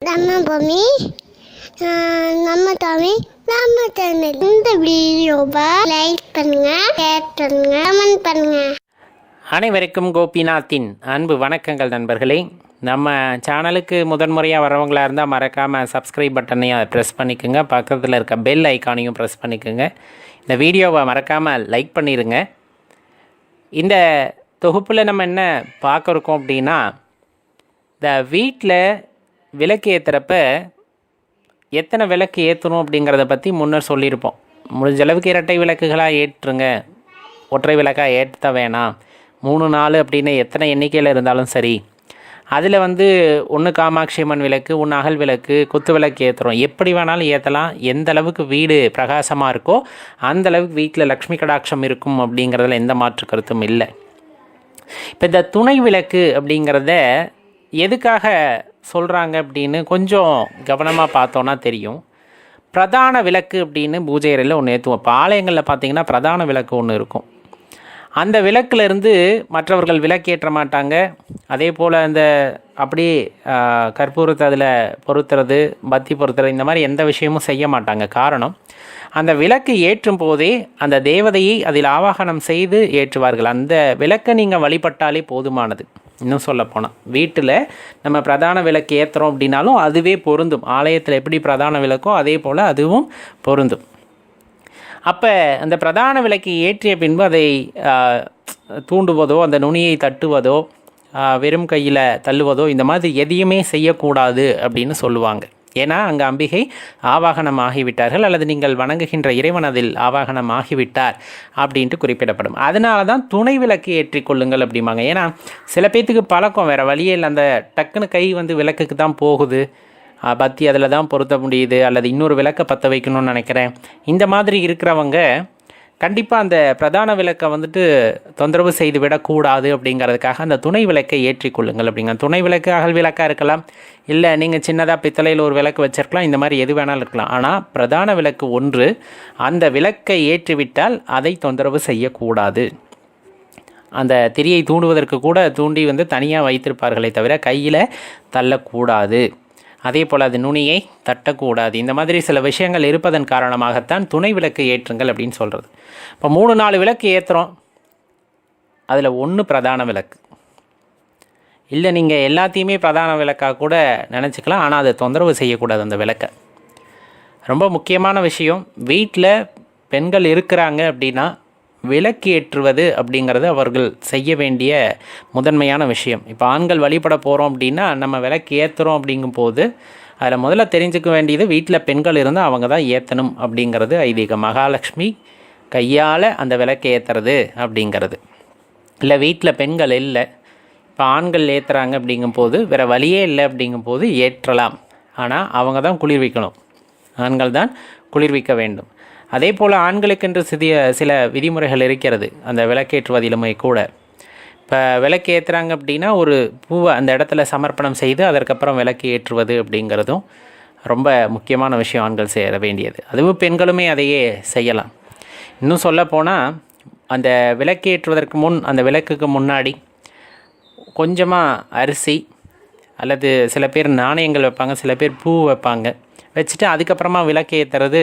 நம்ம பூமி நம்ம தமிழ் நம்ம சேனல். இந்த வீடியோவை லைக் பண்ணுங்க, ஷேர் பண்ணுங்க, கமெண்ட் பண்ணுங்க. அனைவருக்கும் கோபிநாத்தின் அன்பு வணக்கங்கள் நண்பர்களே. நம்ம சேனலுக்கு முதன்முறையாக வரவங்களாக இருந்தால் மறக்காமல் சப்ஸ்கிரைப் பட்டனையும் அதை ப்ரெஸ் பண்ணிக்கோங்க. பக்கத்தில் இருக்க பெல் ஐக்கானையும் ப்ரெஸ் பண்ணிக்கோங்க. இந்த வீடியோவை மறக்காமல் லைக் பண்ணிடுங்க. இந்த தொகுப்பில் நம்ம என்ன பார்க்க இருக்கோம் அப்படின்னா, இந்த வீட்டில் விளக்கு ஏற்றுறப்ப எத்தனை விளக்கு ஏற்றணும் அப்படிங்கிறத பற்றி முன்னர் சொல்லியிருப்போம். முடிஞ்ச அளவுக்கு இரட்டை விளக்குகளாக ஏற்றுங்க, ஒற்றை விளக்காக ஏற்ற வேணாம். 3 4 அப்படின்னு எத்தனை எண்ணிக்கையில் இருந்தாலும் சரி. அதில் ஒன்று காமாட்சி அம்மன் விளக்கு, ஒன்று அகல் விளக்கு, குத்து விளக்கு ஏற்றுறோம். எப்படி வேணாலும் ஏற்றலாம். எந்த அளவுக்கு வீடு பிரகாசமாக இருக்கோ அந்தளவுக்கு வீட்டில் லக்ஷ்மி கடாட்சம் இருக்கும் அப்படிங்கிறதுல எந்த மாற்று கருத்தும் இல்லை. இப்போ இந்த துணை விளக்கு அப்படிங்கிறத எதுக்காக சொல்கிறாங்க அப்படின்னு கொஞ்சம் கவனமாக பார்த்தோன்னா தெரியும். பிரதான விளக்கு அப்படின்னு பூஜை அறையில் ஒன்று ஏற்றுவோம். இப்போ ஆலயங்களில் பார்த்திங்கன்னா பிரதான விளக்கு ஒன்று இருக்கும். அந்த விளக்குலேருந்து மற்றவர்கள் விளக்கேற்ற மாட்டாங்க. அதே போல் அந்த அப்படியே கற்பூரத்தை அதில் பொருத்துறது, பத்தி பொருத்துறது, இந்த மாதிரி எந்த விஷயமும் செய்ய மாட்டாங்க. காரணம், அந்த விளக்கு ஏற்றும் போதே அந்த தேவதையை அதில் ஆவாகனம் செய்து ஏற்றுவார்கள். அந்த விளக்கை நீங்கள் வழிபட்டாலே போதுமானது. இன்னும் சொல்லப்போனால் வீட்டில் நம்ம பிரதான விளக்கு ஏற்றுறோம் அப்படின்னாலும் அதுவே பொருந்தும். ஆலயத்தில் எப்படி பிரதான விளக்கோ அதே போல் அதுவும் பொருந்தும். அப்போ அந்த பிரதான விளக்கை ஏற்றிய பின்பு அதை தூண்டுவதோ, அந்த நுனியை தட்டுவதோ, வெறும் கையில் தள்ளுவதோ, இந்த மாதிரி எதையுமே செய்யக்கூடாது அப்படின்னு சொல்லுவாங்க. ஏன்னா அங்கே அம்பிகை ஆவாகனம் ஆகிவிட்டார்கள், அல்லது நீங்கள் வணங்குகின்ற இறைவன் அதில் ஆவாகனம் ஆகிவிட்டார் அப்படின்ட்டு குறிப்பிடப்படும். அதனால தான் துணை விளக்கு ஏற்றிக்கொள்ளுங்கள் அப்படிம்பாங்க. ஏன்னா சில பேர்த்துக்கு பழக்கம், வேறு வழியே இல்லை, அந்த டக்குன்னு கை விளக்குக்கு தான் போகுது, பத்தி அதில் தான் பொருத்த முடியுது, அல்லது இன்னொரு விளக்கை பற்ற வைக்கணும்னு நினைக்கிறேன். இந்த மாதிரி இருக்கிறவங்க கண்டிப்பாக அந்த பிரதான விளக்கை தொந்தரவு செய்து விடக்கூடாது அப்படிங்கிறதுக்காக அந்த துணை விளக்கை ஏற்றிக்கொள்ளுங்கள் அப்படிங்க. துணை விளக்கு அகல் விளக்காக இருக்கலாம், இல்லை நீங்கள் சின்னதாக பித்தளையில் ஒரு விளக்கு வச்சுருக்கலாம், இந்த மாதிரி எது வேணாலும் இருக்கலாம். ஆனால் பிரதான விளக்கு ஒன்று, அந்த விளக்கை ஏற்றிவிட்டால் அதை தொந்தரவு செய்யக்கூடாது. அந்த திரியை தூண்டுவதற்கு கூட தூண்டி தனியாக வைத்திருப்பார்களே தவிர கையில் தள்ளக்கூடாது. அதே போல் அது நுனியை தட்டக்கூடாது. இந்த மாதிரி சில விஷயங்கள் இருப்பதன் காரணமாகத்தான் துணை விளக்கு ஏற்றுங்கள் அப்படின்னு சொல்கிறது. இப்போ 3 4 விளக்கு ஏற்றுறோம், அதில் 1 பிரதான விளக்கு இல்லை. நீங்கள் எல்லாத்தையுமே பிரதான விளக்காக கூட நினச்சிக்கலாம், ஆனால் அதை தொந்தரவு செய்யக்கூடாது அந்த விளக்கை. ரொம்ப முக்கியமான விஷயம், வீட்டில் பெண்கள் இருக்கிறாங்க அப்படின்னா விளக்கு ஏற்றுவது அப்படிங்கிறது அவர்கள் செய்ய வேண்டிய முதன்மையான விஷயம். இப்போ ஆண்கள் வழிபட போகிறோம் அப்படின்னா நம்ம விளக்கு ஏற்றுறோம் அப்படிங்கும்போது அதில் முதல்ல தெரிஞ்சுக்க வேண்டியது, வீட்டில் பெண்கள் இருந்தால் அவங்க தான் ஏற்றணும் அப்படிங்கிறது ஐதீகம். மகாலட்சுமி கையால் அந்த விளக்கு ஏற்றுறது அப்படிங்கிறது. இல்லை வீட்டில் பெண்கள் இல்லை, இப்போ ஆண்கள் ஏற்றுறாங்க அப்படிங்கும்போது வேறு வழியே இல்லை அப்படிங்கும்போது ஏற்றலாம். ஆனால் அவங்க தான் குளிர்விக்கணும், ஆண்கள் தான் குளிர்விக்க வேண்டும். அதே போல் ஆண்களுக்கென்று சில விதிமுறைகள் இருக்கிறது அந்த விளக்கேற்றுவதிலுமே கூட. இப்போ விளக்கு ஏற்றுறாங்க அப்படின்னா ஒரு பூவை அந்த இடத்துல சமர்ப்பணம் செய்து அதற்கப்புறம் விளக்கு ஏற்றுவது அப்படிங்கிறதும் ரொம்ப முக்கியமான விஷயம், ஆண்கள் செய்ய வேண்டியது. அதுவும் பெண்களுமே அதையே செய்யலாம். இன்னும் சொல்லப்போனால் அந்த விளக்கு ஏற்றுவதற்கு முன், அந்த விளக்குக்கு முன்னாடி கொஞ்சமாக அரிசி அல்லது சில பேர் நாணயங்கள் வைப்பாங்க, சில பேர் பூ வைப்பாங்க. வச்சுட்டு அதுக்கப்புறமா விளக்கு ஏற்றுறது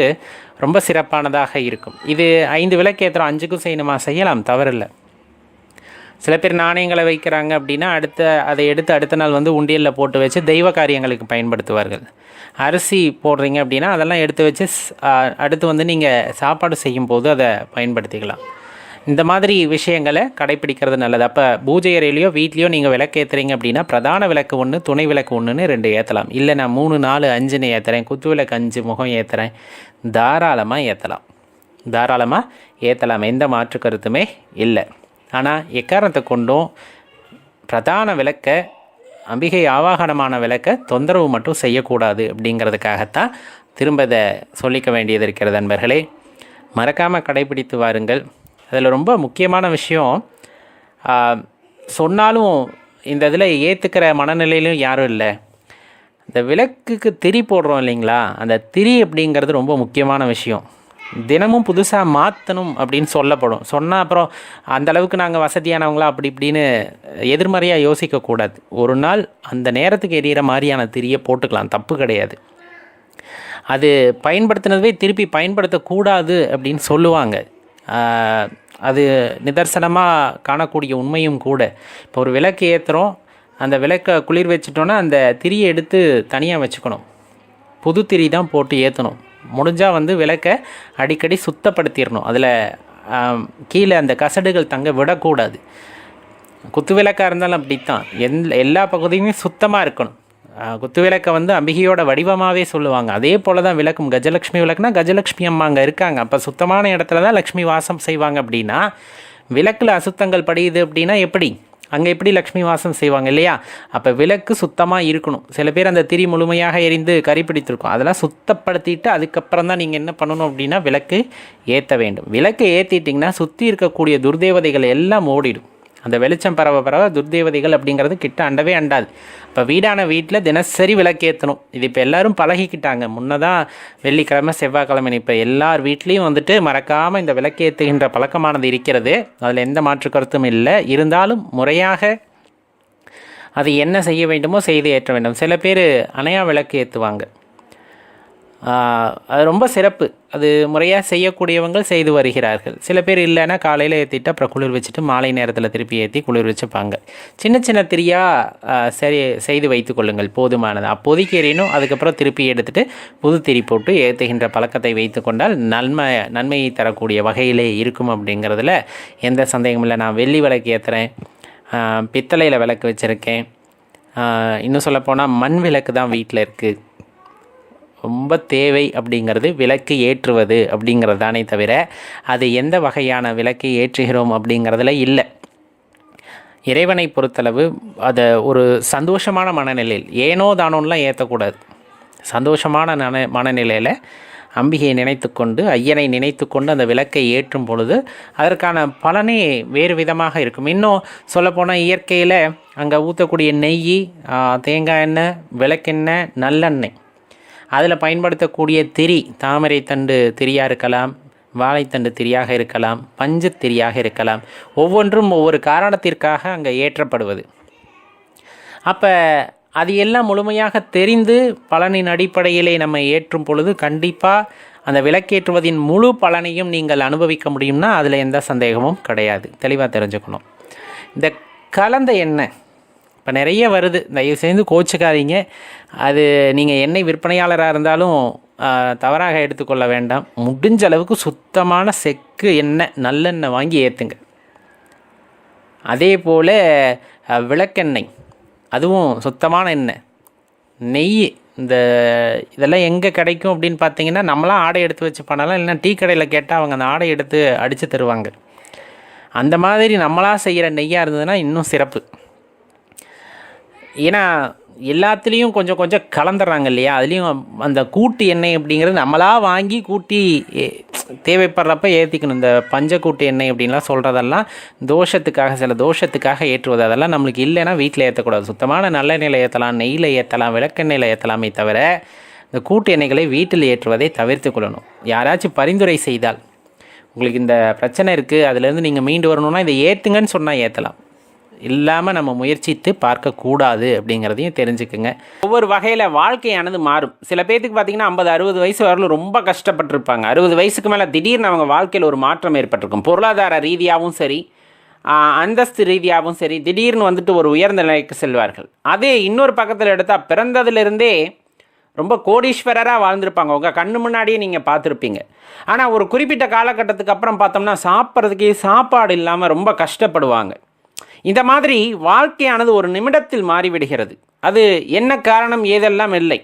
ரொம்ப சிறப்பானதாக இருக்கும். இது 5 விளக்கு ஏற்றுறோம், 5க்கும் செய்யணுமா? செய்யலாம், தவறில்லை. சில பேர் நாணயங்களை வைக்கிறாங்க அப்படின்னா அதை எடுத்து அடுத்த நாள் உண்டியலில் போட்டு வச்சு தெய்வ காரியங்களுக்கு பயன்படுத்துவார்கள். அரிசி போடுறீங்க அப்படின்னா அதெல்லாம் எடுத்து வச்சு அடுத்து நீங்கள் சாப்பாடு செய்யும்போது அதை பயன்படுத்திக்கலாம். இந்த மாதிரி விஷயங்களை கடைப்பிடிக்கிறது நல்லது. அப்போ பூஜை அறையிலையோ வீட்லேயோ நீங்கள் விளக்கு ஏற்றுறீங்க அப்படின்னா பிரதான விளக்கு 1, துணை விளக்கு 1ன்னு 2 ஏற்றலாம். இல்லை நான் 3 4 5ன்னு ஏற்றுறேன், குத்து விளக்கு 5 முகம் ஏற்றுறேன், தாராளமாக ஏற்றலாம். எந்த மாற்று கருத்துமே இல்லை. ஆனால் எக்காரணத்தை கொண்டும் பிரதான விளக்கை, அம்பிகை ஆவாகனமான விளக்கை தொந்தரவு மட்டும் செய்யக்கூடாது அப்படிங்கிறதுக்காகத்தான் திரும்ப இதை சொல்லிக்க வேண்டியது இருக்கிறது. நண்பர்களே, மறக்காமல் கடைப்பிடித்து வாருங்கள். அதில் ரொம்ப முக்கியமான விஷயம், சொன்னாலும் இந்த இதில் ஏற்றுக்கிற மனநிலையிலும் யாரும் இல்லை. இந்த விளக்குக்கு திரி போடுறோம் இல்லைங்களா, அந்த திரி அப்படிங்கிறது ரொம்ப முக்கியமான விஷயம். தினமும் புதுசாக மாற்றணும் அப்படின்னு சொல்லப்படும். சொன்னால் அப்புறம் அந்தளவுக்கு நாங்கள் வசதியானவங்களா அப்படி இப்படின்னு எதிர்மறையாக யோசிக்கக்கூடாது. ஒரு நாள் அந்த நேரத்துக்கு எரியிற மாதிரியான திரியை போட்டுக்கலாம், தப்பு கிடையாது. அது பயன்படுத்தினதுவே திருப்பி பயன்படுத்தக்கூடாது அப்படின்னு சொல்லுவாங்க. அது நிதர்சனமாக காணக்கூடிய உண்மையும் கூட. இப்போ ஒரு விளக்கு ஏற்றுறோம், அந்த விளக்கை குளிர் வச்சிட்டோன்னா அந்த திரியை எடுத்து தனியாக வச்சுக்கணும். புது திரி தான் போட்டு ஏற்றணும். முடிஞ்சால் விளக்கை அடிக்கடி சுத்தப்படுத்திடணும். அதில் கீழே அந்த கசடுகள் தங்க விடக்கூடாது. குத்து விளக்காக இருந்தாலும் அப்படித்தான், எல்லா பகுதியுமே சுத்தமாக இருக்கணும். குத்து விளக்கை அம்பிகையோட வடிவமாகவே சொல்லுவாங்க. அதே போல் தான் விளக்கும். கஜலக்ஷ்மி விளக்குனா கஜலக்ஷ்மி அம்மா அங்கே இருக்காங்க, அப்போ சுத்தமான இடத்துல தான் லக்ஷ்மி வாசம் செய்வாங்க. அப்படின்னா விளக்கில் அசுத்தங்கள் படியுது அப்படின்னா எப்படி அங்கே எப்படி லக்ஷ்மி வாசம் செய்வாங்க இல்லையா? அப்போ விளக்கு சுத்தமாக இருக்கணும். சில பேர் அந்த திரி முழுமையாக எரிந்து கறிப்பிடித்திருக்கும், அதெல்லாம் சுத்தப்படுத்திட்டு அதுக்கப்புறம் தான் நீங்கள் என்ன பண்ணணும் அப்படின்னா விளக்கு ஏற்ற வேண்டும். விளக்கு ஏற்றிட்டிங்கன்னா சுற்றி இருக்கக்கூடிய துர்தேவதைகள் எல்லாம் ஓடிடும். அந்த வெளிச்சம் பரவ துர்தேவதைகள் அப்படிங்கிறது கிட்ட அண்டவே அண்டாது. இப்போ வீட்டில் தினசரி விளக்கேற்றணும். இது இப்போ எல்லோரும் பழகிக்கிட்டாங்க. முன்னதான் வெள்ளிக்கிழமை செவ்வாய்க்கிழமை இப்போ எல்லார் வீட்லேயும் மறக்காமல் இந்த விளக்கேற்றுகின்ற பழக்கமானது இருக்கிறது. அதில் எந்த மாற்று கருத்தும் இல்லை. இருந்தாலும் முறையாக அது என்ன செய்ய வேண்டுமோ செய்து ஏற்ற வேண்டும். சில பேர் அணையா விளக்கு ஏற்றுவாங்க, அது ரொம்ப சிறப்பு. அது முறையாக செய்யக்கூடியவங்க செய்து வருகிறார்கள். சில பேர் இல்லைன்னா காலையில் ஏற்றிட்டு அப்புறம் குளிர் வச்சுட்டு மாலை நேரத்தில் திருப்பி ஏற்றி குளிர் வச்சுப்பாங்க. சின்ன சின்ன திரியாக சரி செய்து வைத்து கொள்ளுங்கள், போதுமானது. அப்போதைக்கு எறியணும், அதுக்கப்புறம் திருப்பி எடுத்துகிட்டு புது திரி போட்டு ஏற்றுகின்ற பழக்கத்தை வைத்து கொண்டால் நன்மையை தரக்கூடிய வகையிலே இருக்கும் அப்படிங்கிறதுல எந்த சந்தேகமும் இல்லை. நான் வெள்ளி விளக்கு ஏற்றுறேன், பித்தளையில் விளக்கு வச்சுருக்கேன், இன்னும் சொல்லப்போனால் மண் விளக்கு தான் வீட்டில் இருக்குது. ரொம்ப தேவை அப்படிங்கிறது விளக்கு ஏற்றுவது அப்படிங்கிறது தானே தவிர அது எந்த வகையான விளக்கு ஏற்றுகிறோம் அப்படிங்கிறதுல இல்லை. இறைவனை பொறுத்தளவு அதை ஒரு சந்தோஷமான மனநிலையில் ஏனோ தானோன்னெலாம் ஏற்றக்கூடாது. சந்தோஷமான மனநிலையில் அம்பிகையை நினைத்து கொண்டு ஐயனை நினைத்து கொண்டு அந்த விளக்கை ஏற்றும் பொழுது அதற்கான பலனே வேறு விதமாக இருக்கும். இன்னும் சொல்லப்போனால் இயற்கையில் அங்கே ஊற்றக்கூடிய நெய், தேங்காய் எண்ணெய், விளக்கெண்ணெய், நல்லெண்ணெய், அதில் பயன்படுத்தக்கூடிய திரி தாமரை தண்டு திரியாக இருக்கலாம், வாழைத்தண்டு திரியாக இருக்கலாம், பஞ்சு திரியாக இருக்கலாம். ஒவ்வொன்றும் ஒவ்வொரு காரணத்திற்காக அங்கே ஏற்றப்படுவது. அப்போ அது எல்லாம் முழுமையாக தெரிந்து பலனின் அடிப்படையிலே நம்ம ஏற்றும் பொழுது கண்டிப்பாக அந்த விளக்கேற்றுவதின் முழு பலனையும் நீங்கள் அனுபவிக்க முடியும்னா அதில் எந்த சந்தேகமும் கிடையாது. தெளிவாக தெரிஞ்சுக்கணும். இந்த கலந்த எண்ணெய் இப்போ நிறைய வருது, தயவு செய்து கோச்சிக்காதீங்க. அது நீங்கள் எண்ணெய் விற்பனையாளராக இருந்தாலும் தவறாக எடுத்துக்கொள்ள வேண்டாம். முடிஞ்ச அளவுக்கு சுத்தமான செக்கு எண்ணெய் நல்லெண்ணெய் வாங்கி ஏற்றுங்க. அதே போல் விளக்கெண்ணெய், அதுவும் சுத்தமான எண்ணெய். நெய், இதெல்லாம் எங்கே கிடைக்கும் அப்படின்னு பார்த்தீங்கன்னா நம்மளாம் ஆடை எடுத்து வச்சு பண்ணலாம், இல்லைன்னா டீ கடையில் கேட்டால் அவங்க அந்த ஆடை எடுத்து அடித்து தருவாங்க. அந்த மாதிரி நம்மளாக செய்கிற நெய்யாக இருந்ததுன்னா இன்னும் சிறப்பு. ஏன்னா எல்லாத்துலேயும் கொஞ்சம் கொஞ்சம் கலந்துடுறாங்க இல்லையா? அதுலேயும் அந்த கூட்டு எண்ணெய் அப்படிங்கிறது நம்மளாக வாங்கி கூட்டி தேவைப்படுறப்ப ஏற்றிக்கணும். இந்த பஞ்சக்கூட்டு எண்ணெய் அப்படின்லாம் சொல்கிறதெல்லாம் தோஷத்துக்காக, சில தோஷத்துக்காக ஏற்றுவது. அதெல்லாம் நம்மளுக்கு இல்லைன்னா வீட்டில் ஏற்றக்கூடாது. சுத்தமான நல்லெண்ணெயில் ஏற்றலாம், நெய்யில் ஏற்றலாம், விளக்கெண்ணெயில் ஏற்றலாமே தவிர இந்த கூட்டு எண்ணெய்களை வீட்டில் ஏற்றுவதை தவிர்த்து கொள்ளணும். யாராச்சும் பரிந்துரை செய்தால் உங்களுக்கு இந்த பிரச்சனை இருக்குது, அதுலேருந்து நீங்கள் மீண்டு வரணுன்னா இதை ஏற்றுங்கன்னு சொன்னால் ஏற்றலாம், இல்லாமல் நம்ம முயற்சித்து பார்க்கக்கூடாது அப்படிங்கிறதையும் தெரிஞ்சுக்குங்க. ஒவ்வொரு வகையில் வாழ்க்கையானது மாறும். சில பேர்த்துக்கு பார்த்திங்கன்னா 50-60 வயசு வரலும் ரொம்ப கஷ்டப்பட்டுருப்பாங்க. 60 வயசுக்கு மேலே திடீர்னு அவங்க வாழ்க்கையில் ஒரு மாற்றம் ஏற்பட்டிருக்கும். பொருளாதார ரீதியாகவும் சரி, அந்தஸ்து ரீதியாகவும் சரி, திடீர்னு ஒரு உயர்ந்த நிலைக்கு செல்வார்கள். அதே இன்னொரு பக்கத்தில் எடுத்தால் பிறந்ததுலேருந்தே ரொம்ப கோடீஸ்வரராக வாழ்ந்திருப்பாங்க, உங்கள் கண்ணு முன்னாடியே நீங்கள் பார்த்துருப்பீங்க. ஆனால் ஒரு குறிப்பிட்ட காலகட்டத்துக்கு அப்புறம் பார்த்தோம்னா சாப்பிட்றதுக்கே சாப்பாடு இல்லாமல் ரொம்ப கஷ்டப்படுவாங்க. இந்த மாதிரி வாழ்க்கையானது ஒரு நிமிடத்தில் மாறிவிடுகிறது. அது என்ன காரணம் ஏதெல்லாம் இல்லை,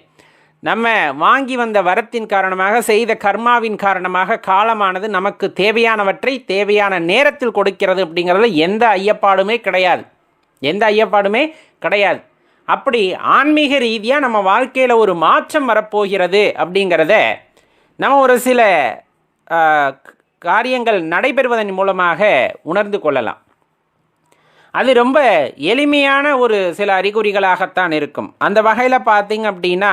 நம்ம வாங்கி வந்த வரத்தின் காரணமாக, செய்த கர்மாவின் காரணமாக காலமானது நமக்கு தேவையானவற்றை தேவையான நேரத்தில் கொடுக்கிறது அப்படிங்கிறதுல எந்த ஐயப்பாடுமே கிடையாது. அப்படி ஆன்மீக ரீதியாக நம்ம வாழ்க்கையில் ஒரு மாற்றம் வரப்போகிறது அப்படிங்கிறத நம்ம ஒரு சில காரியங்கள் நடைபெறுவதன் மூலமாக உணர்ந்து கொள்ளலாம். அது ரொம்ப எளிமையான ஒரு சில அறிகுறிகளாகத்தான் இருக்கும். அந்த வகையில் பார்த்திங்க அப்படின்னா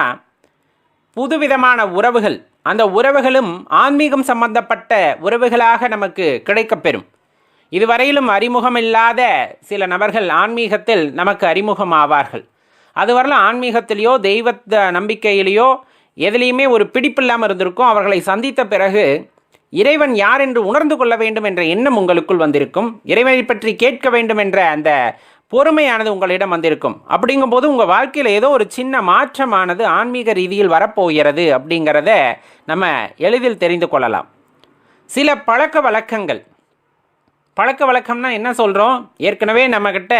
புதுவிதமான உறவுகள் அந்த உறவுகளும் ஆன்மீகம் சம்பந்தப்பட்ட உறவுகளாக நமக்கு கிடைக்கப்பெறும். இதுவரையிலும் அறிமுகமில்லாத சில நபர்கள் ஆன்மீகத்தில் நமக்கு அறிமுகமாவார்கள். அதுவரையிலும் ஆன்மீகத்திலேயோ தெய்வ நம்பிக்கையிலேயோ எதுலேயுமே ஒரு பிடிப்பில்லாமல் இருந்திருக்கும். அவர்களை சந்தித்த பிறகு இறைவன் யார் என்று உணர்ந்து கொள்ள வேண்டும் என்ற எண்ணம் உங்களுக்குள் வந்திருக்கும். இறைவனை பற்றி கேட்க வேண்டும் என்ற அந்த பொறுமையானது உங்களிடம் வந்திருக்கும். அப்படிங்கும்போது உங்கள் வாழ்க்கையில் ஏதோ ஒரு சின்ன மாற்றமானது ஆன்மீக ரீதியில் வரப்போகிறது அப்படிங்கிறத நம்ம எளிதில் தெரிந்து கொள்ளலாம். சில பழக்க வழக்கம்னா என்ன சொல்கிறோம்? ஏற்கனவே நம்மக்கிட்ட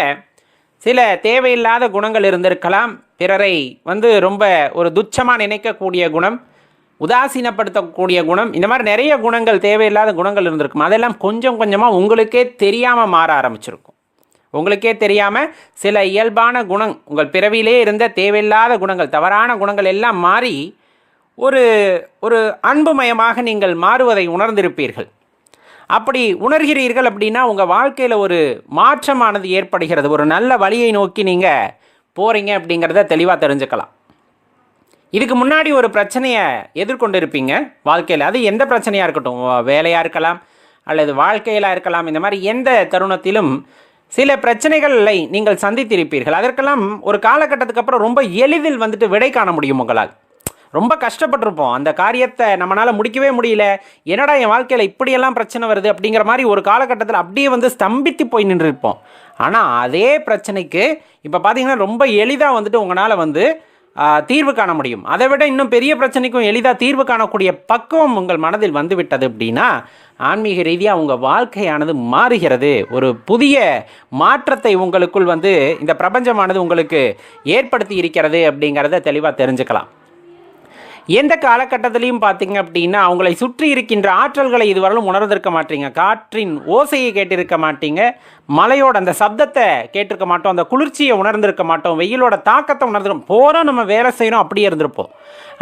சில தேவையில்லாத குணங்கள் இருந்திருக்கலாம். பிறரை ரொம்ப ஒரு துச்சமாக நினைக்கக்கூடிய குணம், உதாசீனப்படுத்தக்கூடிய குணம், இந்த மாதிரி நிறைய குணங்கள், தேவையில்லாத குணங்கள் இருந்திருக்கும். அதெல்லாம் கொஞ்சம் கொஞ்சமாக உங்களுக்கே தெரியாமல் மாற ஆரம்பிச்சிருக்கும். உங்களுக்கே தெரியாமல் சில இயல்பான குணம், உங்கள் பிறவிலே இருந்த தேவையில்லாத குணங்கள், தவறான குணங்கள் எல்லாம் மாறி ஒரு அன்புமயமாக நீங்கள் மாறுவதை உணர்ந்திருப்பீர்கள். அப்படி உணர்கிறீர்கள் அப்படின்னா உங்கள் வாழ்க்கையில் ஒரு மாற்றமானது ஏற்படுகிறது. ஒரு நல்ல வழியை நோக்கி நீங்கள் போகிறீங்க அப்படிங்கிறத தெளிவாக தெரிஞ்சுக்கலாம். இதுக்கு முன்னாடி ஒரு பிரச்சனையை எதிர்கொண்டு இருப்பீங்க வாழ்க்கையில். அது எந்த பிரச்சனையாக இருக்கட்டும், வேலையாக இருக்கலாம் அல்லது வாழ்க்கையில் இருக்கலாம். இந்த மாதிரி எந்த தருணத்திலும் சில பிரச்சனைகளை நீங்கள் சந்தித்திருப்பீர்கள். அதற்கெல்லாம் ஒரு காலகட்டத்துக்கு அப்புறம் ரொம்ப எளிதில் விடை காண முடியும். உங்களால் ரொம்ப கஷ்டப்பட்டிருப்போம், அந்த காரியத்தை நம்மளால் முடிக்கவே முடியல, என்னடா என் வாழ்க்கையில் இப்படியெல்லாம் பிரச்சனை வருது அப்படிங்கிற மாதிரி ஒரு காலகட்டத்தில் அப்படியே ஸ்தம்பித்து போய் நின்றுருப்போம். ஆனால் அதே பிரச்சனைக்கு இப்போ பார்த்தீங்கன்னா ரொம்ப எளிதாக உங்களால் தீர்வு காண முடியும். அதை விட இன்னும் பெரிய பிரச்சனைக்கும் எளிதாக தீர்வு காணக்கூடிய பக்குவம் உங்கள் மனதில் வந்துவிட்டது அப்படின்னா ஆன்மீக ரீதியாக உங்கள் வாழ்க்கையானது மாறுகிறது. ஒரு புதிய மாற்றத்தை உங்களுக்குள் இந்த பிரபஞ்சமானது உங்களுக்கு ஏற்படுத்தி இருக்கிறது அப்படிங்கிறத தெளிவாக தெரிஞ்சுக்கலாம். எந்த காலகட்டத்திலையும் பார்த்தீங்க அப்படின்னா அவங்களை சுற்றி இருக்கின்ற ஆற்றல்களை இதுவரையிலும் உணர்ந்திருக்க மாட்டீங்க. காற்றின் ஓசையை கேட்டிருக்க மாட்டீங்க, மலையோட அந்த சப்தத்தை கேட்டிருக்க மாட்டோம், அந்த குளிர்ச்சியை உணர்ந்திருக்க மாட்டோம், வெயிலோட தாக்கத்தை உணர்ந்துருக்கோம். போகிறோம், நம்ம வேலை செய்யணும், அப்படியே இருந்திருப்போம்.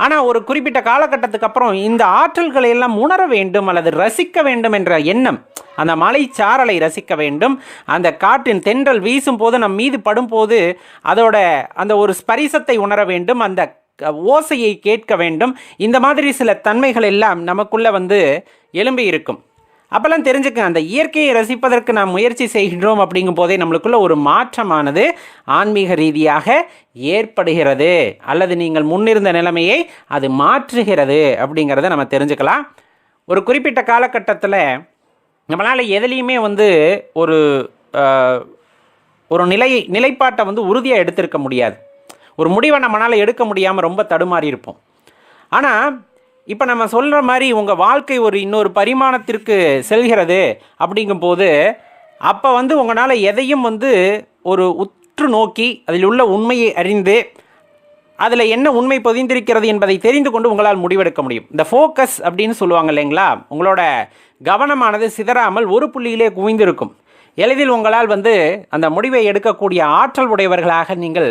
ஆனால் ஒரு குறிப்பிட்ட காலகட்டத்துக்கு அப்புறம் இந்த ஆற்றல்களை எல்லாம் உணர வேண்டும் அல்லது ரசிக்க வேண்டும் என்ற எண்ணம், அந்த மலை சாரலை ரசிக்க வேண்டும், அந்த காற்றின் தென்றல் வீசும் போது நம் மீது படும்போது அதோட அந்த ஒரு ஸ்பரிசத்தை உணர வேண்டும், அந்த ஓசையை கேட்க வேண்டும். இந்த மாதிரி சில தன்மைகள் எல்லாம் நமக்குள்ளே எழும்பி இருக்கும். அப்போல்லாம் தெரிஞ்சுக்க, அந்த இயற்கையை ரசிப்பதற்கு நாம் முயற்சி செய்கின்றோம் அப்படிங்கும் போதே நம்மளுக்குள்ள ஒரு மாற்றமானது ஆன்மீக ரீதியாக ஏற்படுகிறது அல்லது நீங்கள் முன்னிருந்த நிலைமையை அது மாற்றுகிறது அப்படிங்கிறத நம்ம தெரிஞ்சுக்கலாம். ஒரு குறிப்பிட்ட காலகட்டத்தில் நம்மளால் எதுலேயுமே ஒரு நிலைப்பாட்டை உறுதியாக எடுத்திருக்க முடியாது. ஒரு முடிவை நம்மளால் எடுக்க முடியாமல் ரொம்ப தடுமாறி இருப்போம். ஆனால் இப்போ நம்ம சொல்கிற மாதிரி உங்கள் வாழ்க்கை இன்னொரு பரிமாணத்திற்கு செல்கிறது அப்படிங்கும்போது அப்போ உங்களால் எதையும் ஒரு உற்று நோக்கி அதில் உள்ள உண்மையை அறிந்து அதில் என்ன உண்மை பொதிந்திருக்கிறது என்பதை தெரிந்து கொண்டு உங்களால் முடிவெடுக்க முடியும். இந்த ஃபோக்கஸ் அப்படின்னு சொல்லுவாங்க இல்லைங்களா, உங்களோட கவனமானது சிதறாமல் ஒரு புள்ளியிலே குவிந்திருக்கும். எளிதில் உங்களால் அந்த முடிவை எடுக்கக்கூடிய ஆற்றல் உடையவர்களாக நீங்கள்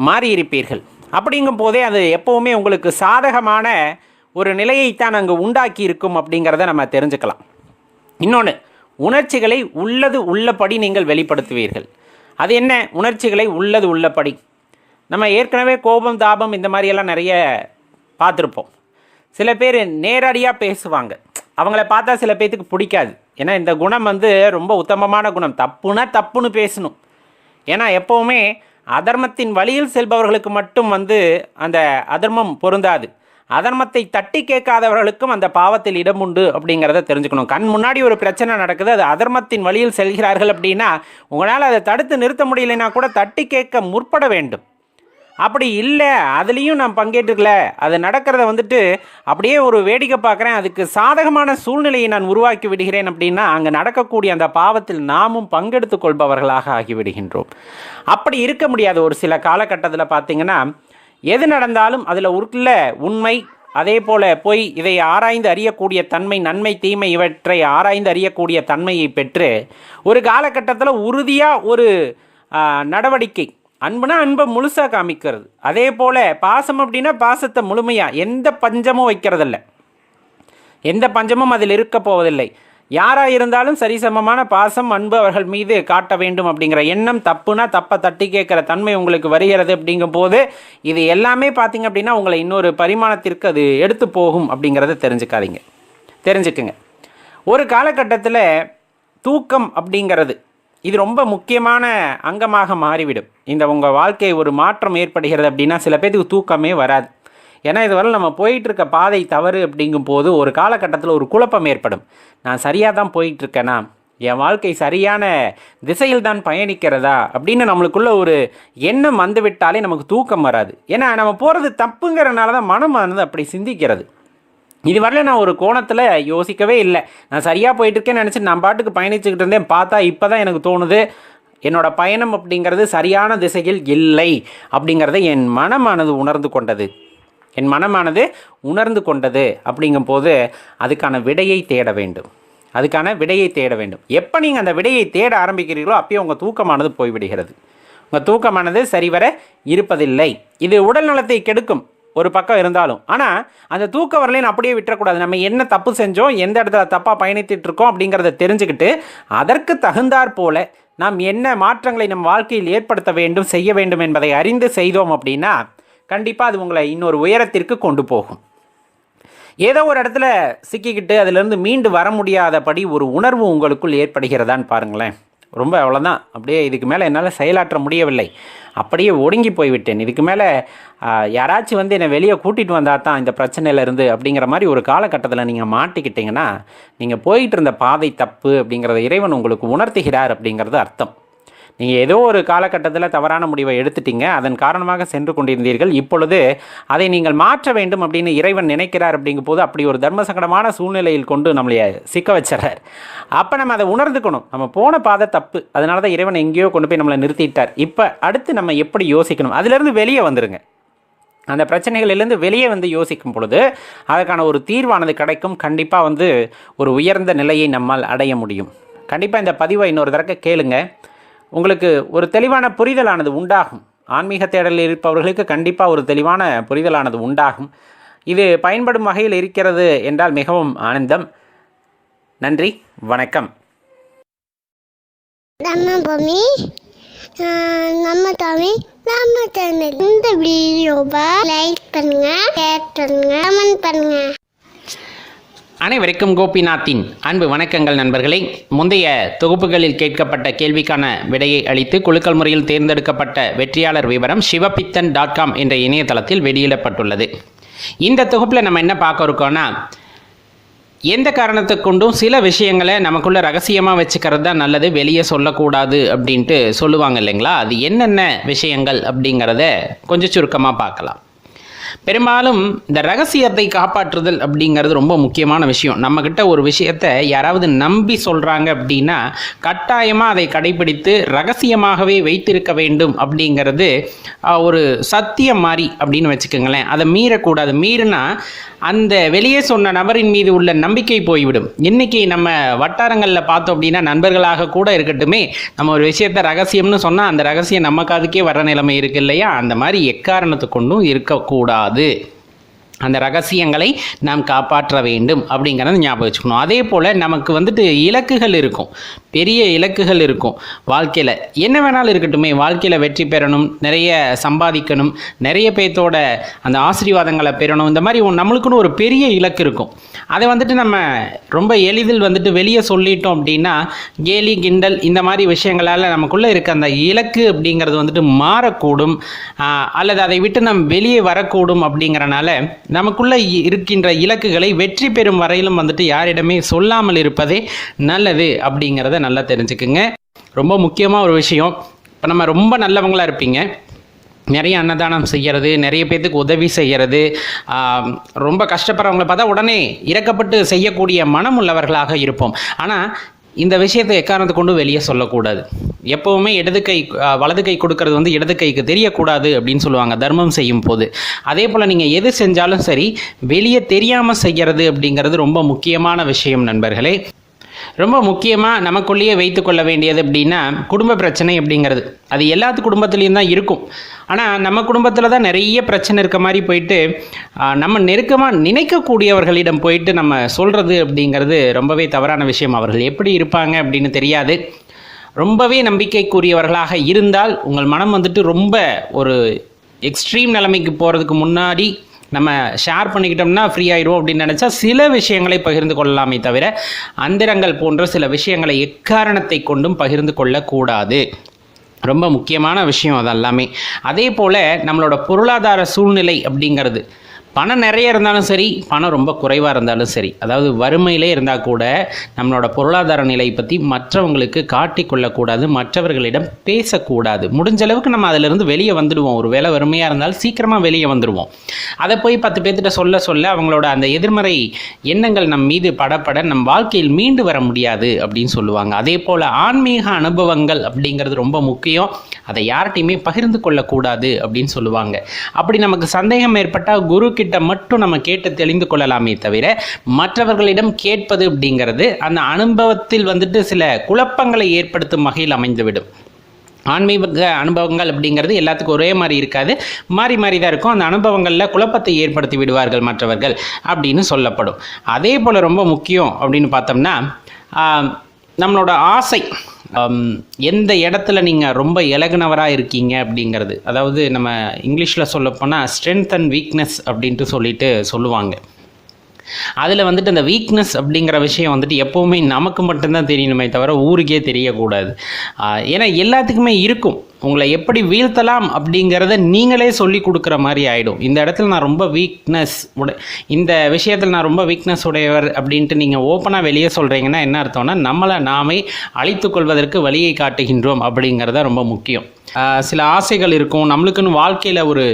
மாறியிருப்பீர்கள். அப்படிங்கும் போதே அது எப்போவுமே உங்களுக்கு சாதகமான ஒரு நிலையைத்தான் அங்கே உண்டாக்கி இருக்கும் அப்படிங்கிறத நம்ம தெரிஞ்சுக்கலாம். இன்னொன்று, உணர்ச்சிகளை உள்ளபடி நீங்கள் வெளிப்படுத்துவீர்கள். அது என்ன? உணர்ச்சிகளை உள்ளபடி நம்ம ஏற்கனவே கோபம், தாபம் இந்த மாதிரியெல்லாம் நிறைய பார்த்துருப்போம். சில பேர் நேரடியாக பேசுவாங்க, அவங்கள பார்த்தா சில பேர்த்துக்கு பிடிக்காது. ஏன்னா இந்த குணம் ரொம்ப உத்தமமான குணம். தப்புனா தப்புன்னு பேசணும். ஏன்னா எப்போவுமே அதர்மத்தின் வழியில் செல்பவர்களுக்கு மட்டும் அந்த அதர்மம் பொருந்தாது. அதர்மத்தை தட்டி கேட்காதவர்களுக்கும் அந்த பாவத்தில் இடம் உண்டு அப்படிங்கிறத தெரிஞ்சுக்கணும். கண் முன்னாடி ஒரு பிரச்சனை நடக்குது, அது அதர்மத்தின் வழியில் செல்கிறார்கள் அப்படின்னா உங்களால் அதை தடுத்து நிறுத்த முடியலைன்னா கூட தட்டி கேட்க முற்பட வேண்டும். அப்படி இல்லை, அதுலேயும் நான் பங்கேற்றுக்கல, அது நடக்கிறத அப்படியே ஒரு வேடிக்கை பார்க்குறேன், அதுக்கு சாதகமான சூழ்நிலையை நான் உருவாக்கி விடுகிறேன் அப்படின்னா அங்கே நடக்கக்கூடிய அந்த பாவத்தில் நாமும் பங்கெடுத்து கொள்பவர்களாக ஆகிவிடுகின்றோம். அப்படி இருக்க முடியாது. ஒரு சில காலகட்டத்தில் பார்த்திங்கன்னா எது நடந்தாலும் அதில் உள்ள உண்மை, அதே போல் பொய், இதை ஆராய்ந்து அறியக்கூடிய தன்மை, நன்மை தீமை இவற்றை ஆராய்ந்து அறியக்கூடிய தன்மையை பெற்று ஒரு காலகட்டத்தில் உறுதியாக ஒரு நடவடிக்கை, அன்புனா அன்பை முழுசாக காமிக்கிறது, அதே போல் பாசம் அப்படின்னா பாசத்தை முழுமையாக, எந்த பஞ்சமும் வைக்கிறதில்ல, எந்த பஞ்சமும் அதில் இருக்க போவதில்லை. யாராக இருந்தாலும் சரிசமமான பாசம் அன்பு அவர்கள் மீது காட்ட வேண்டும் அப்படிங்கிற எண்ணம், தப்புனா தப்பை தட்டி கேட்குற தன்மை உங்களுக்கு வருகிறது. அப்படிங்கும் போது இது எல்லாமே பார்த்திங்க அப்படின்னா உங்களை இன்னொரு பரிமாணத்திற்கு அது எடுத்து போகும் அப்படிங்கிறத தெரிஞ்சுக்குங்க. ஒரு காலகட்டத்தில் தூக்கம் அப்படிங்கிறது இது ரொம்ப முக்கியமான அங்கமாக மாறிவிடும். இந்த உங்கள் வாழ்க்கை ஒரு மாற்றம் ஏற்படுகிறது அப்படின்னா சில பேருக்கு தூக்கமே வராது. ஏன்னா இதுவரை நம்ம போயிட்டுருக்க பாதை தவறு அப்படிங்கும் போது ஒரு காலகட்டத்தில் ஒரு குழப்பம் ஏற்படும். நான் சரியாக தான் போயிட்டுருக்கேனா, என் வாழ்க்கை சரியான திசையில் தான் பயணிக்கிறதா அப்படின்னு நம்மளுக்குள்ள ஒரு எண்ணம் வந்துவிட்டாலே நமக்கு தூக்கம் வராது. ஏன்னா நம்ம போகிறது தப்புங்கிறனால தான் மனம் அப்படி சிந்திக்கிறது. இதுவரையில் நான் ஒரு கோணத்தில் யோசிக்கவே இல்லை, நான் சரியாக போயிட்டுருக்கேன்னு நினச்சி நான் பாட்டுக்கு பயணிச்சுக்கிட்டு இருந்தேன். பார்த்தா இப்போ தான் எனக்கு தோணுது என்னோடய பயணம் அப்படிங்கிறது சரியான திசையில் இல்லை அப்படிங்கிறத என் மனமானது உணர்ந்து கொண்டது அப்படிங்கும்போது அதுக்கான விடையை தேட வேண்டும். எப்போ நீங்கள் அந்த விடையை தேட ஆரம்பிக்கிறீர்களோ அப்போயே உங்கள் தூக்கமானது போய்விடுகிறது. உங்கள் தூக்கமானது சரிவர இருப்பதில்லை. இது உடல் நலத்தை கெடுக்கும் ஒரு பக்கம் இருந்தாலும், ஆனால் அந்த தூக்க வரலைன்னு அப்படியே விட்டுறக்கூடாது. நம்ம என்ன தப்பு செஞ்சோம், எந்த இடத்துல தப்பாக பயணித்துட்ருக்கோம் அப்படிங்கிறத தெரிஞ்சுக்கிட்டு அதற்கு தகுந்தாற் போல நாம் என்ன மாற்றங்களை நம் வாழ்க்கையில் ஏற்படுத்த வேண்டும், செய்ய வேண்டும் என்பதை அறிந்து செய்தோம் அப்படின்னா கண்டிப்பாக அது உங்களை இன்னொரு உயரத்திற்கு கொண்டு போகும். ஏதோ ஒரு இடத்துல சிக்கிக்கிட்டு அதிலிருந்து மீண்டு வர முடியாதபடி ஒரு உணர்வு உங்களுக்குள் ஏற்படுகிறதான்னு பாருங்களேன். ரொம்ப அவ்வளோதான், அப்படியே இதுக்கு மேலே என்னால் செயலாற்ற முடியவில்லை, அப்படியே ஒடுங்கி போய்விட்டேன், இதுக்கு மேலே யாராச்சும் என்னை வெளியே கூட்டிகிட்டு வந்தால் தான் இந்த பிரச்சனையிலேருந்து அப்படிங்கிற மாதிரி ஒரு காலகட்டத்தில் நீங்கள் மாட்டிக்கிட்டிங்கன்னா நீங்கள் போயிட்டு இருந்த பாதை தப்பு அப்படிங்கிறத இறைவன் உங்களுக்கு உணர்த்துகிறார் அப்படிங்கிறது அர்த்தம். நீங்கள் ஏதோ ஒரு காலகட்டத்தில் தவறான முடிவை எடுத்துட்டீங்க, அதன் காரணமாக சென்று கொண்டிருந்தீர்கள். இப்பொழுது அதை நீங்கள் மாற்ற வேண்டும் அப்படின்னு இறைவன் நினைக்கிறார். அப்படிங்கும் போது அப்படி ஒரு தர்ம சங்கடமான சூழ்நிலையில் கொண்டு நம்மளை சிக்க வச்சுறார். அப்போ நம்ம அதை உணர்ந்துக்கணும், நம்ம போன பாதை தப்பு, அதனால தான் இறைவன் எங்கேயோ கொண்டு போய் நம்மளை நிறுத்திட்டார். இப்போ அடுத்து நம்ம எப்படி யோசிக்கணும், அதிலேருந்து வெளியே வந்துடுங்க. அந்த பிரச்சனைகளிலிருந்து வெளியே யோசிக்கும் பொழுது அதற்கான ஒரு தீர்வானது கிடைக்கும். கண்டிப்பாக ஒரு உயர்ந்த நிலையை நம்மால் அடைய முடியும். கண்டிப்பாக இந்த பதிவை இன்னொரு தடவை கேளுங்க, உங்களுக்கு ஒரு தெளிவான புரிதலானது உண்டாகும். ஆன்மீக தேடலில் இருப்பவர்களுக்கு கண்டிப்பாக ஒரு தெளிவான புரிதலானது உண்டாகும். இது பயன்படும் வகையில் இருக்கிறது என்றால் மிகவும் ஆனந்தம். நன்றி, வணக்கம். நம்ம தமிழ் நம்ம சேனல். இந்த வீடியோவை லைக் பண்ணுங்க, ஷேர் பண்ணுங்க, கமெண்ட் பண்ணுங்க. அனைவருக்கும் கோபிநாத்தின் அன்பு வணக்கங்கள் நண்பர்களே. முந்தைய தொகுப்புகளில் கேட்கப்பட்ட கேள்விக்கான விடையை அளித்து குலுக்கல் முறையில் தேர்ந்தெடுக்கப்பட்ட வெற்றியாளர் விவரம் சிவபித்தன்.com என்ற இணையதளத்தில் வெளியிடப்பட்டுள்ளது. இந்த தொகுப்பில் நம்ம என்ன பார்க்க இருக்கோம்னா, எந்த காரணத்தை கொண்டும் சில விஷயங்களை நமக்குள்ள ரகசியமாக வச்சுக்கிறது தான் நல்லது, வெளியே சொல்லக்கூடாது அப்படின்ட்டு சொல்லுவாங்க இல்லைங்களா. அது என்னென்ன விஷயங்கள் அப்படிங்கிறத கொஞ்சம் சுருக்கமாக பார்க்கலாம். பெரும்பாலும் இந்த ரகசியத்தை காப்பாற்றுதல் அப்படிங்கிறது ரொம்ப முக்கியமான விஷயம். நம்மக்கிட்ட ஒரு விஷயத்தை யாராவது நம்பி சொல்கிறாங்க அப்படின்னா கட்டாயமாக அதை கடைபிடித்து ரகசியமாகவே வைத்திருக்க வேண்டும் அப்படிங்கிறது ஒரு சத்தியம் மாதிரி அப்படின்னு வச்சுக்கோங்களேன். அதை மீறக்கூடாது. மீறினா அந்த வெளியே சொன்ன நபரின் மீது உள்ள நம்பிக்கை போய்விடும். இன்றைக்கி நம்ம வட்டாரங்களில் பார்த்தோம் அப்படின்னா நண்பர்களாக கூட இருக்கட்டுமே, நம்ம ஒரு விஷயத்தை ரகசியம்னு சொன்னால் அந்த ரகசியம் நம்ம காதுக்கே வர நிலைமை இருக்கு இல்லையா. அந்த மாதிரி எக்காரணத்தை கொண்டும் இருக்கக்கூடாது. அந்த ரகசியங்களை நாம் காப்பாற்ற வேண்டும் அப்படிங்கிறத ஞாபகம் வச்சுக்கணும். அதே போல் நமக்கு இலக்குகள் இருக்கும், பெரிய இலக்குகள் இருக்கும் வாழ்க்கையில். என்ன வேணாலும் இருக்கட்டுமே, வாழ்க்கையில் வெற்றி பெறணும், நிறைய சம்பாதிக்கணும், நிறைய பேர்த்தோட அந்த ஆசீர்வாதங்களை பெறணும், இந்த மாதிரி நம்மளுக்குன்னு ஒரு பெரிய இலக்கு இருக்கும். அதை நம்ம ரொம்ப எளிதில் வெளியே சொல்லிட்டோம் அப்படின்னா கேலி கிண்டல் இந்த மாதிரி விஷயங்களால் நமக்குள்ளே இருக்க அந்த இலக்கு அப்படிங்கிறது மாறக்கூடும், அல்லது அதை விட்டு நம்ம வெளியே வரக்கூடும். அப்படிங்கிறனால நமக்குள்ளே இருக்கின்ற இலக்குகளை வெற்றி பெறும் வரையிலும் யாரிடமே சொல்லாமல் இருப்பதே நல்லது அப்படிங்கிறத நல்லா தெரிஞ்சுக்குங்க. ரொம்ப முக்கியமாக ஒரு விஷயம், இப்போ நம்ம ரொம்ப நல்லவங்களாக இருப்பீங்க, நிறைய அன்னதானம் செய்கிறது, நிறைய பேர்த்துக்கு உதவி செய்கிறது, ரொம்ப கஷ்டப்படுறவங்களை பார்த்தா உடனே இறக்கப்பட்டு செய்யக்கூடிய மனம் உள்ளவர்களாக இருப்போம். ஆனால் இந்த விஷயத்தை எக்காரணத்தை கொண்டு வெளியே சொல்லக்கூடாது. எப்போவுமே வலது கை கொடுக்கறது இடது கைக்கு தெரியக்கூடாது அப்படின்னு சொல்லுவாங்க தர்மம் செய்யும் போது. அதே போல் நீங்கள் எது செஞ்சாலும் சரி வெளியே தெரியாமல் செய்கிறது அப்படிங்கிறது ரொம்ப முக்கியமான விஷயம் நண்பர்களே. ரொம்ப முக்கியமாக நமக்குள்ளேயே வைத்து கொள்ள வேண்டியது அப்படின்னா குடும்ப பிரச்சனை அப்படிங்கிறது அது எல்லாத்து குடும்பத்துலேயும் தான் இருக்கும். ஆனால் நம்ம குடும்பத்தில் தான் நிறைய பிரச்சனை இருக்க மாதிரி போயிட்டு நம்ம நெருக்கமாக நினைக்கக்கூடியவர்களிடம் போயிட்டு நம்ம சொல்கிறது அப்படிங்கிறது ரொம்பவே தவறான விஷயம். அவர்கள் எப்படி இருப்பாங்க அப்படின்னு தெரியாது. ரொம்பவே நம்பிக்கைக்குரியவர்களாக இருந்தால் உங்கள் மனம் வந்துட்டு ரொம்ப ஒரு எக்ஸ்ட்ரீம் நிலைமைக்கு போகிறதுக்கு முன்னாடி நம்ம ஷேர் பண்ணிக்கிட்டோம்னா ஃப்ரீ ஆயிடும் அப்படின்னு நினச்சா சில விஷயங்களை பகிர்ந்து கொள்ளலாமே தவிர அந்தரங்கள் போன்ற சில விஷயங்களை எக்காரணத்தை கொண்டும் பகிர்ந்து கொள்ளக்கூடாது. ரொம்ப முக்கியமான விஷயம் அதெல்லாமே. அதே போல் நம்மளோட பொருளாதார சூழ்நிலை அப்படிங்கிறது பணம் நிறைய இருந்தாலும் சரி, பணம் ரொம்ப குறைவாக இருந்தாலும் சரி, அதாவது வறுமையிலே இருந்தால் கூட நம்மளோட பொருளாதார நிலை பற்றி மற்றவங்களுக்கு காட்டிக்கொள்ளக்கூடாது, மற்றவர்களிடம் பேசக்கூடாது. முடிஞ்ச அளவுக்கு நம்ம அதிலிருந்து வெளியே வந்துடுவோம். ஒரு வேளை வறுமையாக இருந்தாலும் சீக்கிரமாக வெளியே வந்துடுவோம். அதை போய் 10 பேர்த்திட்ட சொல்ல சொல்ல அவங்களோட அந்த எதிர்மறை எண்ணங்கள் நம் மீது படப்பட நம் வாழ்க்கையில் மீண்டு வர முடியாது அப்படின்னு சொல்லுவாங்க. அதே போல் ஆன்மீக அனுபவங்கள் அப்படிங்கிறது ரொம்ப முக்கியம். அதை யார்கிட்டையுமே பகிர்ந்து கொள்ளக்கூடாது அப்படின்னு சொல்லுவாங்க. அப்படி நமக்கு சந்தேகம் ஏற்பட்டால் குரு கிட்ட மட்டும் நம்ம கேட்டு தெளிந்து கொள்ளலாமே தவிர மற்றவர்களிடம் கேட்பது அப்படிங்கிறது அந்த அனுபவத்தில் வந்துட்டு சில குழப்பங்களை ஏற்படுத்தும் வகையில் அமைந்துவிடும். ஆன்மீக அனுபவங்கள் அப்படிங்கிறது எல்லாத்துக்கும் ஒரே மாதிரி இருக்காது, மாறி மாறி தான் இருக்கும். அந்த அனுபவங்களில் குழப்பத்தை ஏற்படுத்தி விடுவார்கள் மற்றவர்கள் அப்படின்னு சொல்லப்படும். அதே போல் ரொம்ப முக்கியம் அப்படின்னு பார்த்தோம்னா நம்மளோட ஆசை, எந்த இடத்துல நீங்கள் ரொம்ப இலகுனவராக இருக்கீங்க அப்படிங்கிறது, அதாவது நம்ம இங்கிலீஷில் சொல்லப்போனால் ஸ்ட்ரென்த் அண்ட் வீக்னஸ் அப்படின்ட்டு சொல்லுவாங்க. அதில் வந்துட்டு அந்த வீக்னஸ் அப்படிங்கிற விஷயம் வந்துட்டு எப்போவுமே நமக்கு மட்டும்தான் தெரியணுமே தவிர ஊருக்கே தெரியக்கூடாது. ஏன்னா எல்லாத்துக்குமே இருக்கும். உங்களை எப்படி வீழ்த்தலாம் அப்படிங்கிறத நீங்களே சொல்லி கொடுக்குற மாதிரி ஆகிடும். இந்த இடத்துல நான் ரொம்ப இந்த விஷயத்தில் நான் ரொம்ப வீக்னஸ் உடையவர் அப்படின்ட்டு நீங்கள் ஓப்பனாக வெளியே சொல்கிறீங்கன்னா என்ன அர்த்தம்னா நம்மளை நாமே அழித்து கொள்வதற்கு வழியை காட்டுகின்றோம் அப்படிங்கிறத ரொம்ப முக்கியம். சில ஆசைகள் இருக்கும் நம்மளுக்குன்னு வாழ்க்கையில், ஒரு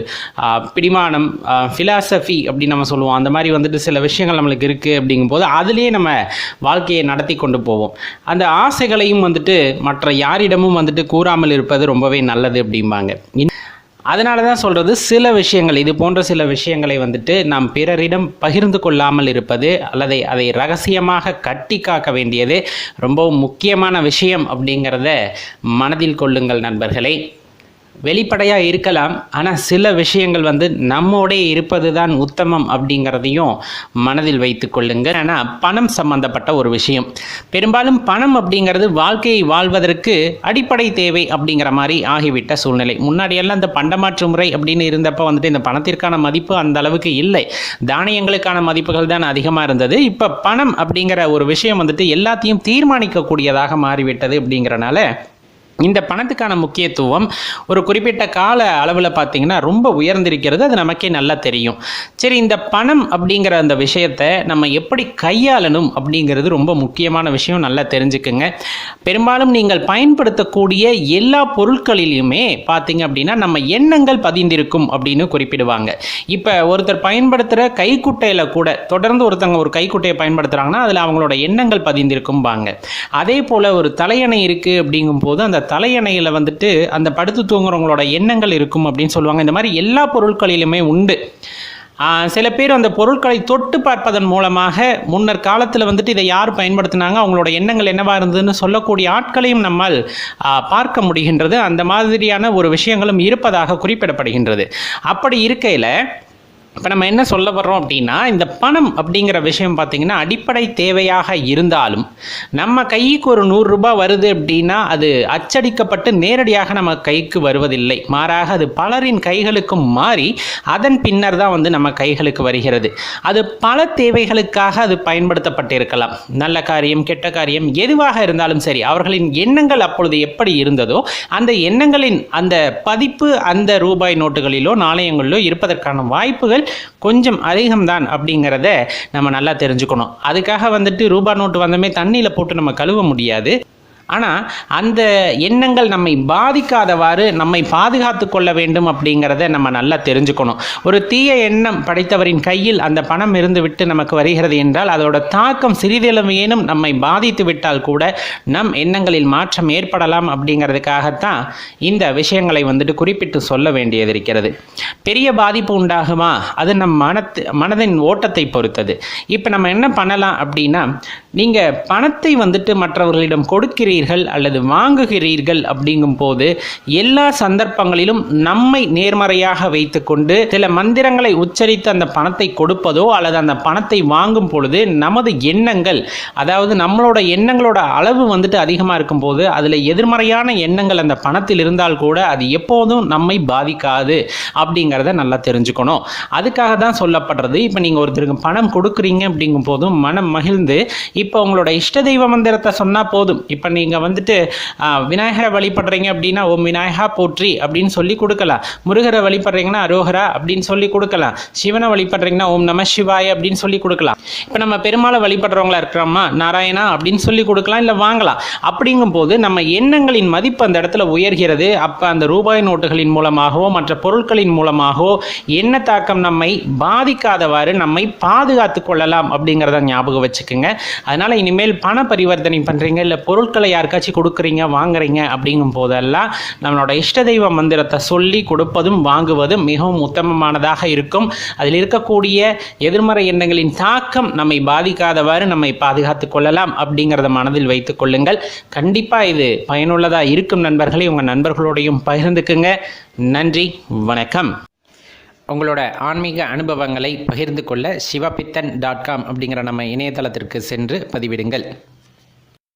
பிடிமானம், ஃபிலாசபி அப்படின்னு நம்ம சொல்லுவோம். அந்த மாதிரி வந்துட்டு சில விஷயங்கள் நம்மளுக்கு இருக்குது அப்படிங்கும்போது அதுலேயே நம்ம வாழ்க்கையை நடத்தி கொண்டு போவோம். அந்த ஆசைகளையும் வந்துட்டு மற்ற யாரிடமும் வந்துட்டு கூறாமல் இருப்பது ரொம்பவே நல்லது அப்படிம்பாங்க. அதனால தான் சொல்கிறது, சில விஷயங்கள், இது போன்ற சில விஷயங்களை வந்துட்டு நாம் பிறரிடம் பகிர்ந்து கொள்ளாமல் இருப்பது அல்லது அதை ரகசியமாக கட்டி காக்க வேண்டியது ரொம்பவும் முக்கியமான விஷயம் அப்படிங்கிறத மனதில் கொள்ளுங்கள் நண்பர்களே. வெளிப்படையாக இருக்கலாம், ஆனால் சில விஷயங்கள் வந்து நம்மோடே இருப்பது தான் உத்தமம் அப்படிங்கிறதையும் மனதில் வைத்து கொள்ளுங்கள். ஆனால் பணம் சம்பந்தப்பட்ட ஒரு விஷயம், பெரும்பாலும் பணம் அப்படிங்கிறது வாழ்க்கையை வாழ்வதற்கு அடிப்படை தேவை அப்படிங்கிற மாதிரி ஆகிவிட்ட சூழ்நிலை. முன்னாடியெல்லாம் இந்த பண்டமாற்று முறை அப்படின்னு இருந்தப்போ வந்துட்டு இந்த பணத்திற்கான மதிப்பு அந்த அளவுக்கு இல்லை, தானியங்களுக்கான மதிப்புகள் தான் அதிகமாக இருந்தது. இப்போ பணம் அப்படிங்கிற ஒரு விஷயம் வந்துட்டு எல்லாத்தையும் தீர்மானிக்கக்கூடியதாக மாறிவிட்டது. அப்படிங்கிறனால இந்த பணத்துக்கான முக்கியத்துவம் ஒரு குறிப்பிட்ட கால அளவில் பார்த்திங்கன்னா ரொம்ப உயர்ந்திருக்கிறது. அது நமக்கே நல்லா தெரியும். சரி, இந்த பணம் அப்படிங்கிற அந்த விஷயத்தை நம்ம எப்படி கையாளணும் அப்படிங்கிறது ரொம்ப முக்கியமான விஷயம். நல்லா தெரிஞ்சுக்குங்க. பெரும்பாலும் நீங்கள் பயன்படுத்தக்கூடிய எல்லா பொருட்களிலுமே பார்த்திங்க அப்படின்னா நம்ம எண்ணங்கள் பதிந்திருக்கும் அப்படின்னு குறிப்பிடுவாங்க. இப்போ ஒருத்தர் பயன்படுத்துகிற கைக்குட்டையில் கூட தொடர்ந்து ஒருத்தங்க ஒரு கைக்குட்டையை பயன்படுத்துகிறாங்கன்னா அதில் அவங்களோட எண்ணங்கள் பதிந்திருக்கும்பாங்க. அதே போல் ஒரு தலையணை இருக்குது அப்படிங்கும்போது அந்த தலையணையில் வந்துட்டு அந்த படுத்து தூங்குறவங்களோட எண்ணங்கள் இருக்கும் அப்படின்னு சொல்லுவாங்க. இந்த மாதிரி எல்லா பொருட்களிலுமே உண்டு. சில பேர் அந்த பொருட்களை தொட்டு பார்ப்பதன் மூலமாக முன்னர் காலத்தில் வந்துட்டு இதை யார் பயன்படுத்தினாங்க, அவங்களோட எண்ணங்கள் என்னவாக இருந்ததுன்னு சொல்லக்கூடிய ஆட்களையும் நம்மால் பார்க்க முடிகின்றது. அந்த மாதிரியான ஒரு விஷயங்களும் இருப்பதாக குறிப்பிடப்படுகின்றது. அப்படி இருக்கையில் இப்போ நம்ம என்ன சொல்ல வர்றோம் அப்படின்னா, இந்த பணம் அப்படிங்கிற விஷயம் பார்த்திங்கன்னா அடிப்படை தேவையாக இருந்தாலும் நம்ம கைக்கு ஒரு 100 ரூபாய் வருது அப்படின்னா அது அச்சடிக்கப்பட்டு நேரடியாக நம்ம கைக்கு வருவதில்லை. மாறாக அது பலரின் கைகளுக்கும் மாறி அதன் பின்னர் தான் வந்து நம்ம கைகளுக்கு வருகிறது. அது பல தேவைகளுக்காக அது பயன்படுத்தப்பட்டிருக்கலாம். நல்ல காரியம், கெட்ட காரியம், எதுவாக இருந்தாலும் சரி, அவர்களின் எண்ணங்கள் அப்பொழுது எப்படி இருந்ததோ அந்த எண்ணங்களின் அந்த பதிப்பு அந்த ரூபாய் நோட்டுகளிலோ நாணயங்களிலோ இருப்பதற்கான வாய்ப்புகள் கொஞ்சம் அதிகம்தான் அப்படிங்கிறத நம்ம நல்லா தெரிஞ்சுக்கணும். அதுக்காக வந்துட்டு ரூபாய் நோட்டு வந்தமே தண்ணியில் போட்டு நம்ம கழுவ முடியாது. ஆனால் அந்த எண்ணங்கள் நம்மை பாதிக்காதவாறு நம்மை பாதுகாத்து கொள்ள வேண்டும் அப்படிங்கிறத நம்ம நல்லா தெரிஞ்சுக்கணும். ஒரு தீய எண்ணம் படைத்தவரின் கையில் அந்த பணம் இருந்து விட்டு நமக்கு வருகிறது என்றால் அதோட தாக்கம் சிறிதளவேனும் நம்மை பாதித்து விட்டால் கூட நம் எண்ணங்களில் மாற்றம் ஏற்படலாம் அப்படிங்கிறதுக்காகத்தான் இந்த விஷயங்களை குறிப்பிட்டு சொல்ல வேண்டியது இருக்கிறது. பெரிய பாதிப்பு உண்டாகுமா? அது நம் மனதின் ஓட்டத்தை பொறுத்தது. இப்போ நம்ம என்ன பண்ணலாம் அப்படின்னா, நீங்கள் பணத்தை மற்றவர்களிடம் கொடுக்கிறீர்கள் அல்லது வாங்குகிறீர்கள் அப்படிங்கும் போது எல்லா சந்தர்ப்பங்களிலும் நம்மை நேர்மறையாக வைத்துக்கொண்டு சில மந்திரங்களை உச்சரித்து அந்த பணத்தை கொடுப்பதோ அல்லது அந்த பணத்தை வாங்கும் பொழுது நமது எண்ணங்கள், அதாவது நம்மளோட எண்ணங்களோட அளவு அதிகமாக இருக்கும் போது அதில் எதிர்மறையான எண்ணங்கள் அந்த பணத்தில் இருந்தால் கூட அது எப்போதும் நம்மை பாதிக்காது அப்படிங்கிறத நல்லா தெரிஞ்சுக்கணும். அதுக்காக தான் சொல்லப்படுறது. இப்போ நீங்கள் ஒருத்தருக்கு பணம் கொடுக்குறீங்க அப்படிங்கும் போதும் மனம் மகிழ்ந்து இப்போ உங்களோட இஷ்ட தெய்வ மந்திரத்தை சொன்னால் போதும். இப்போ நீங்கள் விநாயகரை வழிபடுறீங்க அப்படின்னா ஓம் விநாயகா போற்றி அப்படின்னு சொல்லி கொடுக்கலாம். முருகரை வழிபடுறீங்கன்னா அரோகரா அப்படின்னு சொல்லி கொடுக்கலாம். சிவனை வழிபடுறீங்கன்னா ஓம் நம சிவாய அப்படின்னு சொல்லி கொடுக்கலாம். இப்போ நம்ம பெருமாளை வழிபடுறவங்களா இருக்கிறோமா நாராயணா அப்படின்னு சொல்லி கொடுக்கலாம், இல்லை வாங்கலாம். அப்படிங்கும் போது நம்ம எண்ணங்களின் மதிப்பு அந்த இடத்துல உயர்கிறது. அப்போ அந்த ரூபாய் நோட்டுகளின் மூலமாகவோ மற்ற பொருட்களின் மூலமாகவோ எண்ண தாக்கம் நம்மை பாதிக்காதவாறு நம்மை பாதுகாத்து கொள்ளலாம் அப்படிங்கிறத ஞாபகம் வச்சுக்கோங்க. அதனால இனிமேல் பண பரிவர்த்தனை பண்ணுறீங்க, இல்லை பொருட்களை யாருக்காச்சும் கொடுக்குறீங்க வாங்குறீங்க அப்படிங்கும் போதெல்லாம் நம்மளோட இஷ்ட தெய்வ மந்திரத்தை சொல்லி கொடுப்பதும் வாங்குவதும் மிகவும் உத்தமமானதாக இருக்கும். அதில் இருக்கக்கூடிய எதிர்மறை எண்ணங்களின் தாக்கம் நம்மை பாதிக்காதவாறு நம்மை பாதுகாத்து கொள்ளலாம் அப்படிங்கிறத மனதில் வைத்துக் கொள்ளுங்கள். கண்டிப்பாக இது பயனுள்ளதாக இருக்கும் நண்பர்களே. உங்கள் நண்பர்களோடையும் பகிர்ந்துக்குங்க. நன்றி, வணக்கம். உங்களோட ஆன்மீக அனுபவங்களை பகிர்ந்து கொள்ள சிவபித்தன்.com அப்படிங்கிற நம்ம இணையதளத்திற்கு சென்று பதிவிடுங்கள்.